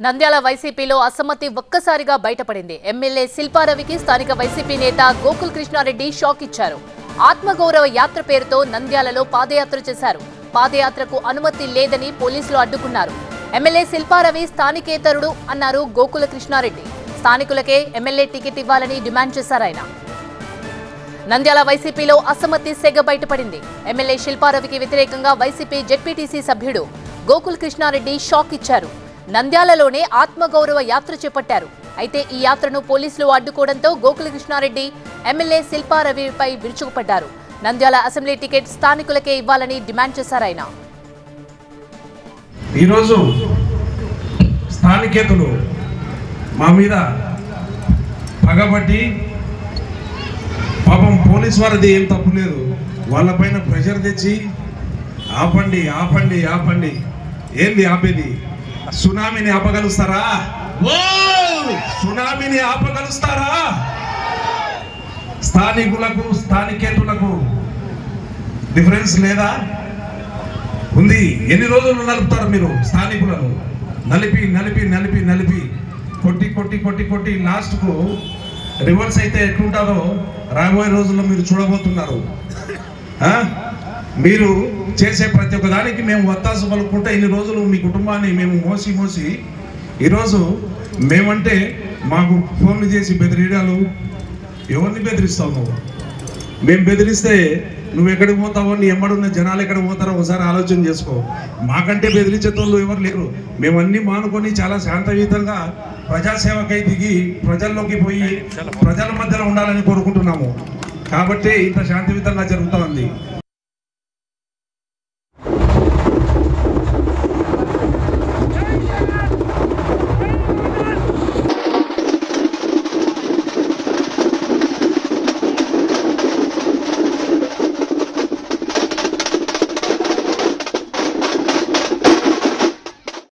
నంద్యాల వైసీపీలో అసమ్మతి ఒక్కసారిగా బయటపడింది. ఎమ్మెల్యే శిల్పారవికి స్థానిక వైసీపీ నేత గోకుల్ కృష్ణారెడ్డి షాక్ ఇచ్చారు. ఆత్మగౌరవ యాత్ర పేరుతో నంద్యాలలో పాదయాత్ర చేశారు. పాదయాత్రకు అనుమతి లేదని పోలీసులు అడ్డుకున్నారు. ఎమ్మెల్యే శిల్పారవి స్థానికేతరుడు అన్నారు గోకుల కృష్ణారెడ్డి. స్థానికులకే ఎమ్మెల్యే టికెట్ ఇవ్వాలని డిమాండ్ చేశారు ఆయన. నంద్యాల వైసీపీలో అసమ్మతి సెగ బయటపడింది. ఎమ్మెల్యే శిల్పారవికి వ్యతిరేకంగా వైసీపీ జెడ్పీటీసీ సభ్యుడు గోకుల్ కృష్ణారెడ్డి షాక్ ఇచ్చారు. నంద్యాలలోనే ఆత్మగౌరవ యాత్ర చేపట్టారు. అయితే ఈ యాత్రను పోలీసులు అడ్డుకోవడంతో గోకుల కృష్ణారెడ్డి ఎమ్మెల్యే శిల్పారవిపై విరుచుకుపడ్డారు. నంద్యాల అసెంబ్లీ టికెట్ స్థానికులకే ఇవ్వాలని డిమాండ్ చేశారు ఆయన. ఈరోజు స్థానికేతలు మా మీద పగబట్టి, పాపం పోలీసు వారిది ఏం తప్పు లేదు, వాళ్ళపైన ప్రెషర్ తెచ్చి ఆపండి ఆపండి ఆపండి. ఏంది ఆపేది? సునామీని ఆపగలుస్తారా? సునామీని ఆపగలుస్తారా? స్థానికులకు స్థానికేతులకు డిఫరెన్స్ లేదా? ఉంది. ఎన్ని రోజులు నలుపుతారు మీరు స్థానికులను? నలిపి నలిపి నలిపి నలిపి కొట్టి కొట్టి కొట్టి కొట్టి లాస్ట్కు రివర్స్ అయితే ఎట్లుంటారో రాబోయే రోజుల్లో మీరు చూడబోతున్నారు. మీరు చేసే ప్రతి ఒక్క దానికి మేము వత్తాసు పలుకుంటే ఇన్ని రోజులు మీ కుటుంబాన్ని మేము మోసి మోసి ఈరోజు మేమంటే మాకు ఫోన్లు చేసి బెదిరియడాలు. ఎవరిని బెదిరిస్తావు నువ్వు? మేము బెదిరిస్తే నువ్వు ఎక్కడికి పోతావో, నీ ఎమ్మడున్న జనాలు ఎక్కడికి పోతారో ఒకసారి ఆలోచన చేసుకో. మాకంటే బెదిరించేతోళ్ళు ఎవరు లేరు. మేమన్నీ మానుకొని చాలా శాంతయుతంగా ప్రజాసేవకై దిగి ప్రజల్లోకి పోయి ప్రజల మధ్యలో ఉండాలని కోరుకుంటున్నాము. కాబట్టి ఇంత శాంతియుతంగా జరుగుతూ ఉంది.